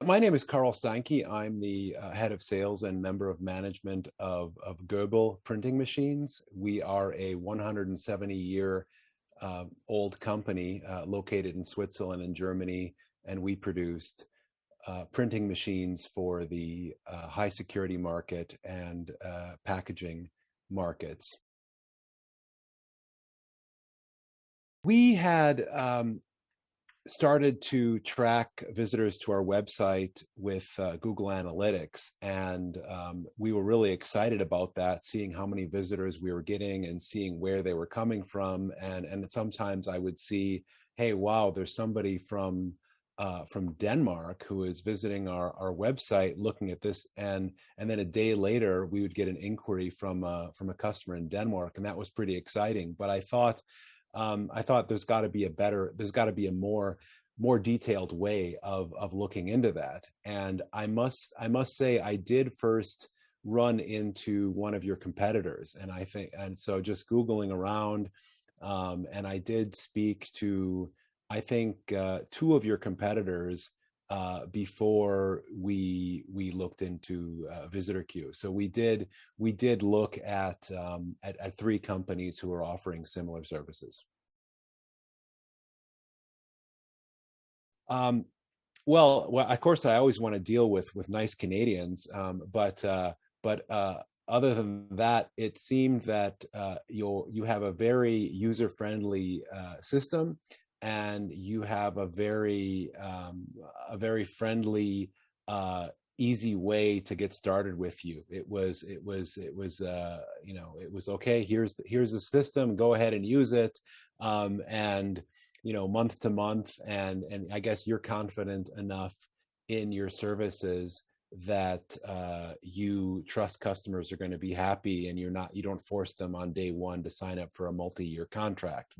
My name is Carl Steinke. I'm the head of sales and member of management of Goebel printing machines. We are a 170-year old company located in Switzerland and Germany, and we produced printing machines for the high security market and packaging markets. We had started to track visitors to our website with Google Analytics, and we were really excited about that, seeing how many visitors we were getting and seeing where they were coming from. And sometimes I would see, hey, wow, there's somebody from Denmark who is visiting our website looking at this, and then a day later we would get an inquiry from a customer in Denmark, and that was pretty exciting. But I thought there's got to be a more detailed way of looking into that. And I must say I did first run into one of your competitors, and so just Googling around, and I did speak to, I think, two of your competitors before we looked into visitor queue. So we did look at three companies who are offering similar services. Um, well, of course, I always want to deal with nice Canadians, but other than that, it seemed that you have a very user-friendly system, and you have a very friendly, easy way to get started with you. It was okay. Here's the system. Go ahead and use it, and month to month, and I guess you're confident enough in your services that you trust customers are going to be happy, and you don't force them on day one to sign up for a multi-year contract.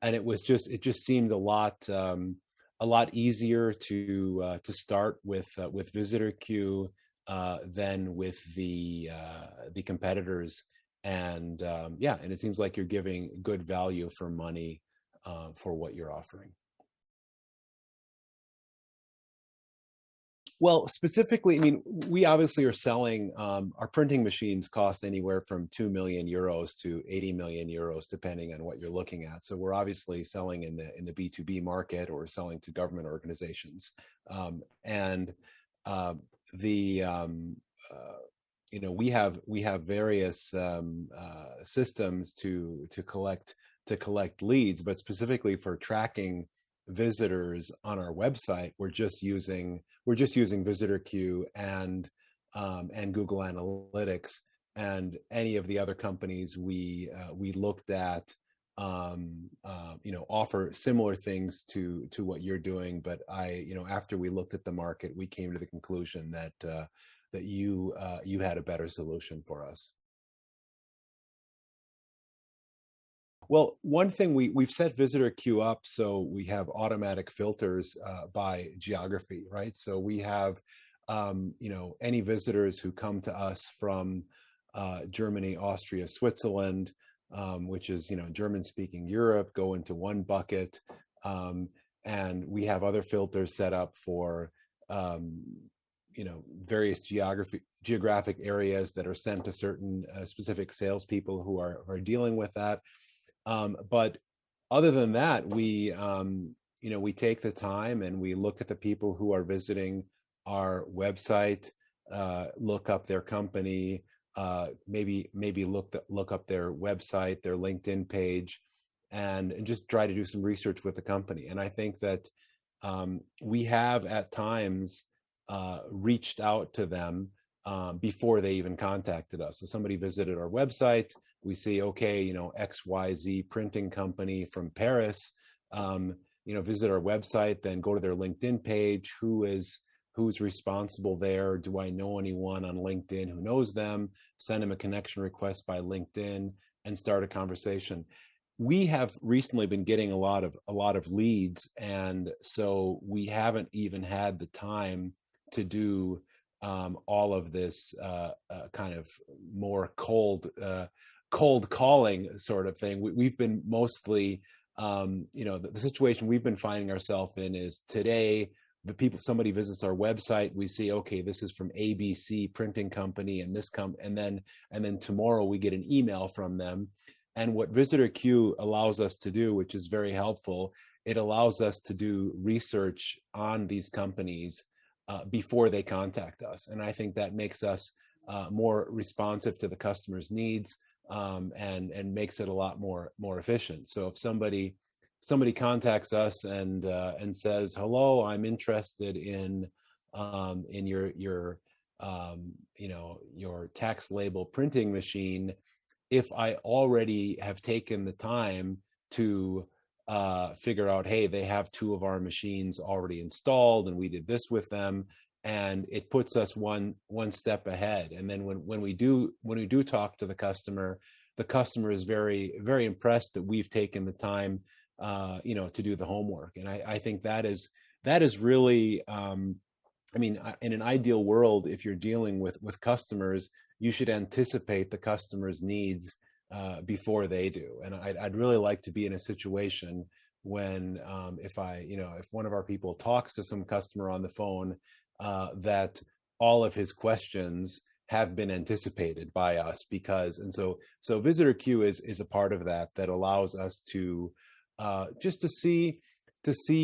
And it just seemed a lot easier to start with visitor queue than with the competitors. And and it seems like you're giving good value for money for what you're offering. Well, specifically, I mean, we obviously are selling, our printing machines cost anywhere from 2 million euros to 80 million euros, depending on what you're looking at. So we're obviously selling in the B2B market, or selling to government organizations. And the we have various systems to collect leads, but specifically for tracking visitors on our website, we're just using visitor queue and Google Analytics. And any of the other companies we looked at offer similar things to what you're doing. But after we looked at the market, we came to the conclusion that you had a better solution for us. Well, one thing, we've set visitor queue up so we have automatic filters by geography, right? So we have any visitors who come to us from Germany, Austria, Switzerland, which is German-speaking Europe, go into one bucket, and we have other filters set up for various geographic areas that are sent to certain specific salespeople who are dealing with that. But other than that, we take the time and we look at the people who are visiting our website, look up their company, maybe look up their website, their LinkedIn page, and just try to do some research with the company. And I think that we have at times reached out to them before they even contacted us. So somebody visited our website, we see, okay, XYZ printing company from Paris, visit our website, then go to their LinkedIn page. Who's responsible there? Do I know anyone on LinkedIn who knows them? Send them a connection request by LinkedIn and start a conversation. We have recently been getting a lot of leads, and so we haven't even had the time to do all of this kind of more cold calling sort of thing. We've been mostly, the situation we've been finding ourselves in is today somebody visits our website, we see, okay, this is from ABC Printing Company, and and then tomorrow we get an email from them. And what visitor queue allows us to do, which is very helpful, it allows us to do research on these companies before they contact us. And I think that makes us more responsive to the customer's needs, and makes it a lot more efficient. So if somebody contacts us and says, "Hello, I'm interested in your tax label printing machine," if I already have taken the time to figure out, hey, they have 2 of our machines already installed, and we did this with them, and it puts us one step ahead. And then when we do talk to the customer is very, very impressed that we've taken the time to do the homework. And I think that is really, I mean, in an ideal world, if you're dealing with customers, you should anticipate the customer's needs before they do. And I'd really like to be in a situation when, if one of our people talks to some customer on the phone, that all of his questions have been anticipated by us, so visitor queue is a part of that allows us to just to see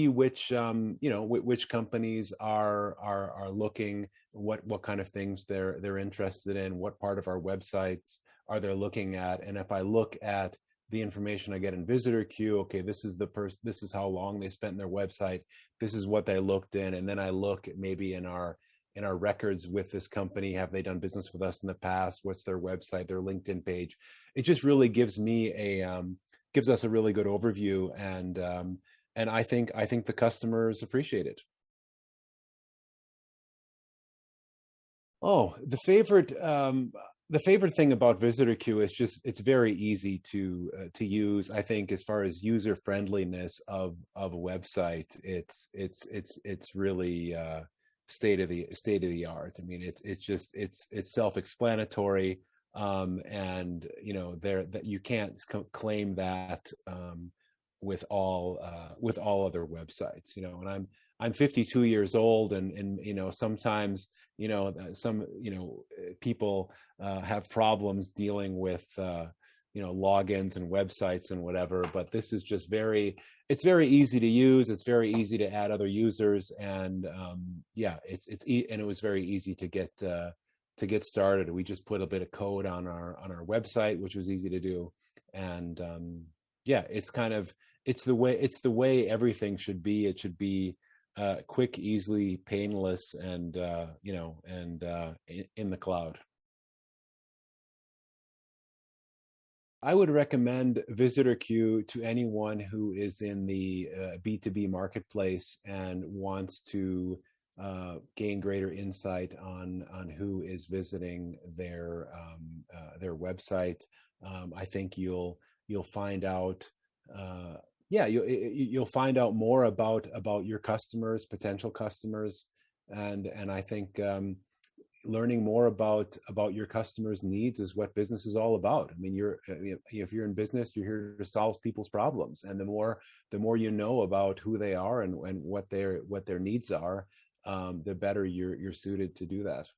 which which companies are looking, what kind of things they're interested in, what part of our websites are they looking at. And if I look at the information I get in visitor queue, okay, this is this is how long they spent in their website, this is what they looked in, and then I look at maybe in our records with this company, have they done business with us in the past, what's their website, their LinkedIn page. It just really gives us a really good overview, and I think the customers appreciate it. Oh, the favorite thing about visitor queue is just it's very easy to use. I think as far as user friendliness of a website, it's really state of the art. I mean, it's self-explanatory, and that you can't claim that with all other websites. And I'm 52 years old, and sometimes some people have problems dealing with logins and websites and whatever, but this is just it's very easy to use, it's very easy to add other users, and yeah, and it was very easy to get started. We just put a bit of code on our website, which was easy to do, and yeah, it's the way everything should be. It should be quick, easily, painless, and in the cloud. I would recommend visitor queue to anyone who is in the B2B marketplace and wants to gain greater insight on who is visiting their website. I think you'll find out. Yeah, you'll find out more about your customers, potential customers, and I think learning more about your customers' needs is what business is all about. I mean, if you're in business, you're here to solve people's problems, and the more you know about who they are and what their needs are, the better you're suited to do that.